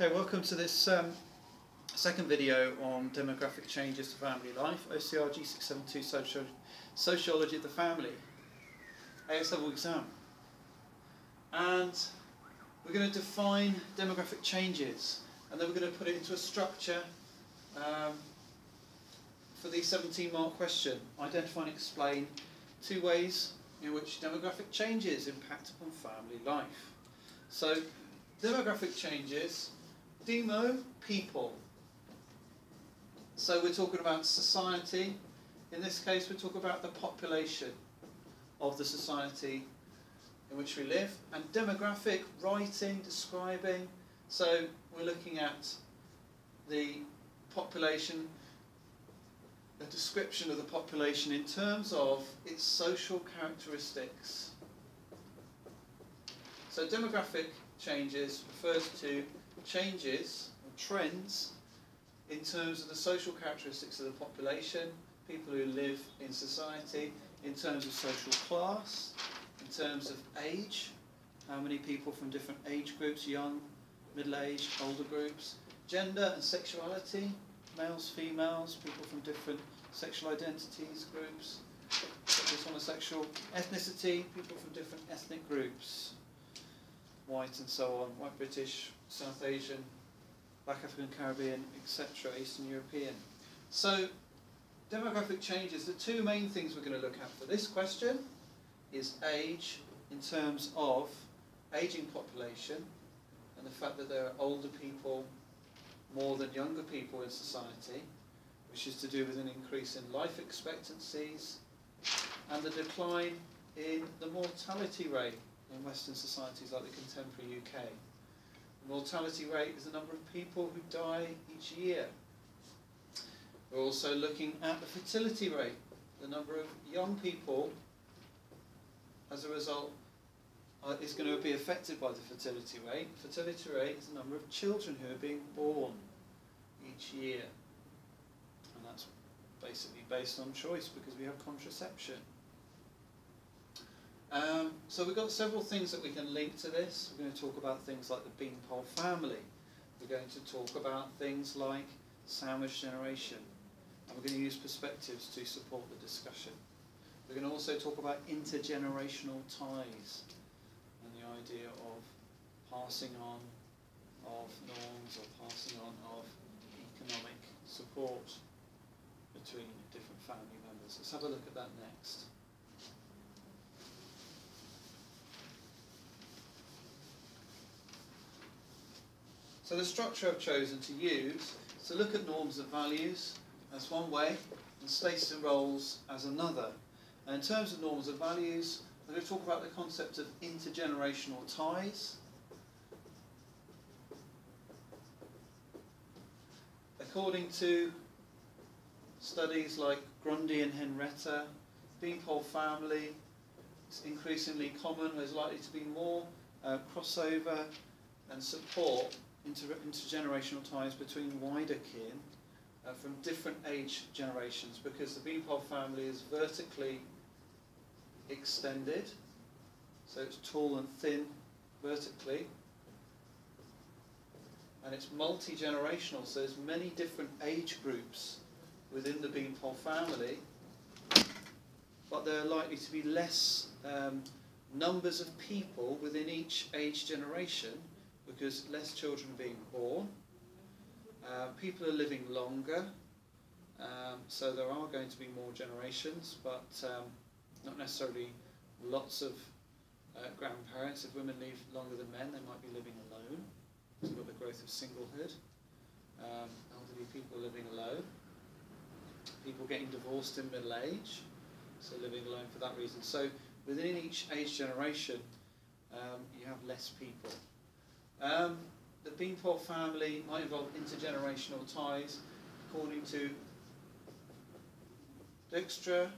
Okay, welcome to this second video on demographic changes to family life, OCR G672 Sociology of the Family, AS level exam. And we're going to define demographic changes, and then we're going to put it into a structure for the 17-mark question. Identify and explain two ways in which demographic changes impact upon family life. So, demographic changes, demo, people. So we're talking about society. In this case, we're talking about the population of the society in which we live. And demographic, writing, describing. So we're looking at the population, a description of the population in terms of its social characteristics. So demographic changes refers to changes or trends in terms of the social characteristics of the population, people who live in society, in terms of social class, in terms of age, how many people from different age groups, young, middle-aged, older groups, gender and sexuality, males, females, people from different sexual identities, groups, homosexual, ethnicity, people from different ethnic groups, white and so on, white British, South Asian, Black African Caribbean, etc., Eastern European. So, demographic changes, the two main things we're going to look at for this question is age in terms of ageing population and the fact that there are older people more than younger people in society, which is to do with an increase in life expectancies and the decline in the mortality rate in Western societies like the contemporary UK. The mortality rate is the number of people who die each year. We're also looking at the fertility rate, the number of young people as a result is going to be affected by the fertility rate. Fertility rate is the number of children who are being born each year. And that's basically based on choice because we have contraception. So we've got several things that we can link to this. We're going to talk about things like the beanpole family. We're going to talk about things like sandwich generation. And we're going to use perspectives to support the discussion. We're going to also talk about intergenerational ties and the idea of passing on of norms or passing on of economic support between different family members. Let's have a look at that next. So the structure I've chosen to use is to look at norms and values as one way and status and roles as another. And in terms of norms and values, I'm going to talk about the concept of intergenerational ties. According to studies like Grundy and Henrietta, beanpole family is increasingly common. There's likely to be more crossover and support intergenerational ties between wider kin from different age generations because the beanpole family is vertically extended, so it's tall and thin vertically, and it's multi-generational, so there's many different age groups within the beanpole family, but there are likely to be less numbers of people within each age generation because less children are being born. People are living longer, so there are going to be more generations, but not necessarily lots of grandparents. If women live longer than men, they might be living alone. So we've got the growth of singlehood, elderly people living alone, people getting divorced in middle age, so living alone for that reason. So within each age generation, you have less people. The beanpole family might involve intergenerational ties according to Dijkstra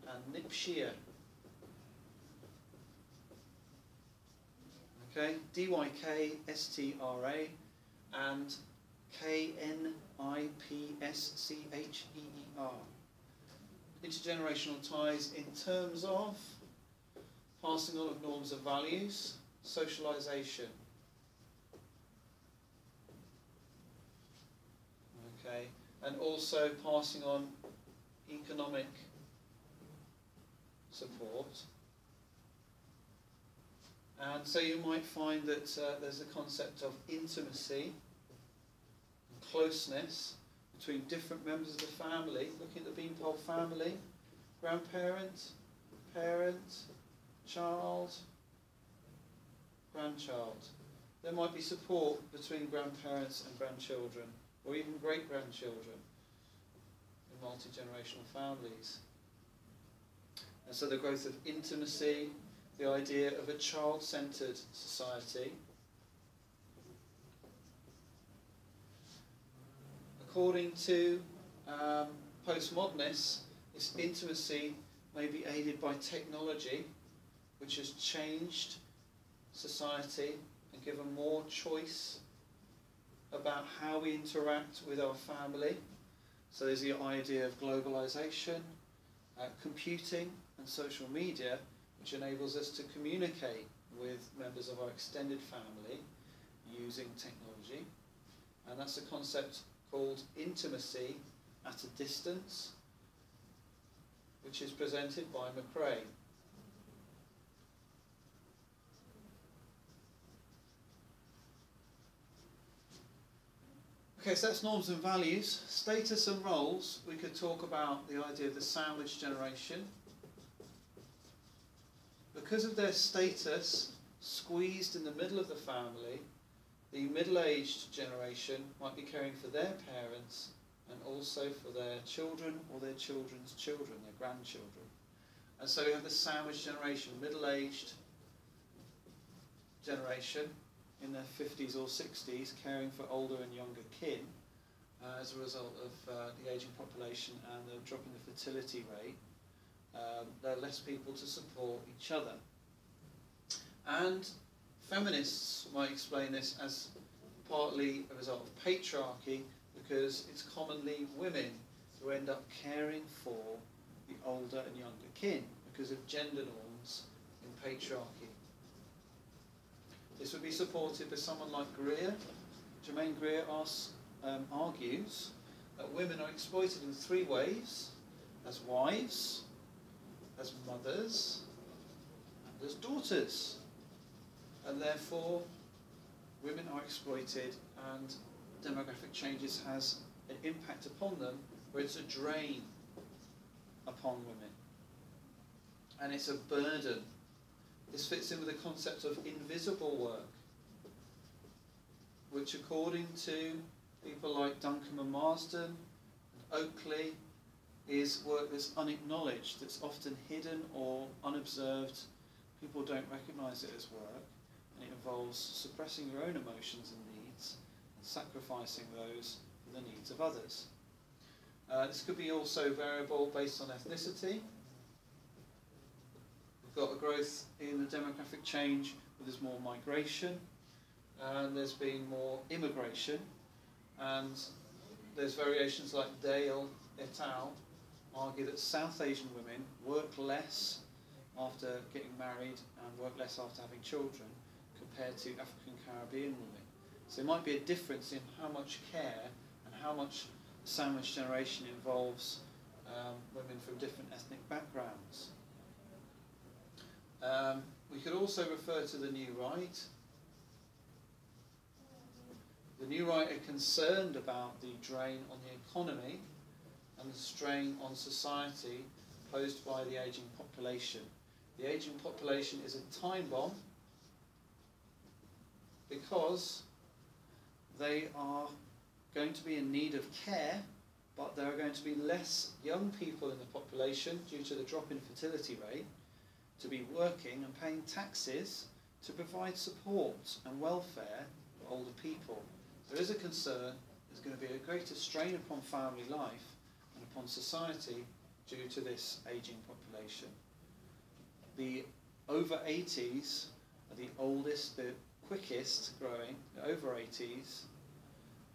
and Nipshire. Okay, D-Y-K-S-T-R-A and K-N-I-P-S-C-H-E-E-R. Intergenerational ties in terms of passing on of norms and values, socialisation. and also passing on economic support. And so you might find that there's a concept of intimacy and closeness between different members of the family, looking at the beanpole family, grandparent, parent, child, grandchild. There might be support between grandparents and grandchildren, or even great-grandchildren in multi-generational families. And so the growth of intimacy, the idea of a child-centred society. According to postmodernists, this intimacy may be aided by technology, which has changed society and given more choice about how we interact with our family. So there's the idea of globalization, computing and social media, which enables us to communicate with members of our extended family using technology. And that's a concept called intimacy at a distance, which is presented by McRae. Okay, so that's norms and values. Status and roles, we could talk about the idea of the sandwich generation. Because of their status, squeezed in the middle of the family, the middle-aged generation might be caring for their parents and also for their children or their children's children, their grandchildren. And so we have the sandwich generation, middle-aged generation in their 50s or 60s, caring for older and younger kin as a result of the ageing population and the drop in the fertility rate. There are less people to support each other. And feminists might explain this as partly a result of patriarchy, because it's commonly women who end up caring for the older and younger kin because of gender norms in patriarchy. This would be supported by someone like Greer. Germaine Greer argues that women are exploited in three ways: as wives, as mothers, and as daughters. And therefore, women are exploited, and demographic changes has an impact upon them where it's a drain upon women. And it's a burden. This fits in with the concept of invisible work, which according to people like Duncan and Marsden and Oakley is work that's unacknowledged, that's often hidden or unobserved. People don't recognise it as work, and it involves suppressing your own emotions and needs and sacrificing those for the needs of others. This could be also variable based on ethnicity. We've got a growth in the demographic change where there's more migration, and there's been more immigration, and there's variations like Dale et al. Argue that South Asian women work less after getting married and work less after having children compared to African Caribbean women. So there might be a difference in how much care and how much sandwich generation involves women from different ethnic backgrounds. We could also refer to the New Right. The New Right are concerned about the drain on the economy and the strain on society posed by the ageing population. The ageing population is a time bomb because they are going to be in need of care, but there are going to be less young people in the population due to the drop in fertility rate to be working and paying taxes to provide support and welfare for older people. There is a concern there's going to be a greater strain upon family life and upon society due to this ageing population. The over 80s are the oldest, the quickest growing. The over 80s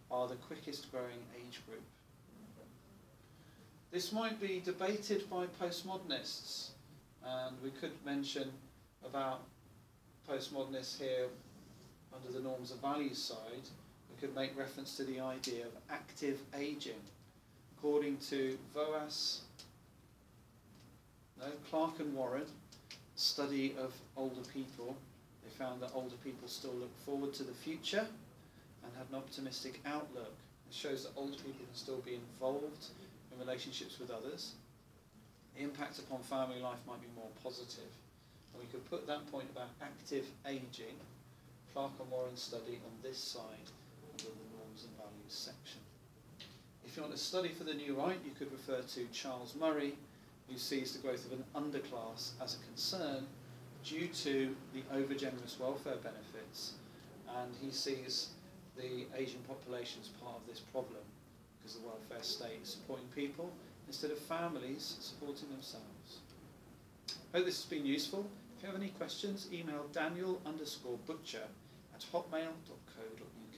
are the quickest growing age group. This might be debated by postmodernists, and we could mention about postmodernists here under the norms and values side. We could make reference to the idea of active ageing. According to Clark and Warren, study of older people, they found that older people still look forward to the future and have an optimistic outlook. It shows that older people can still be involved in relationships with others. The impact upon family life might be more positive. And we could put that point about active ageing, Clark and Warren's study, on this side under the norms and values section. If you want to study for the new right, you could refer to Charles Murray, who sees the growth of an underclass as a concern due to the over-generous welfare benefits, and he sees the Asian population as part of this problem because the welfare state is supporting people instead of families supporting themselves. Hope this has been useful. If you have any questions, email daniel_butcher@hotmail.co.uk.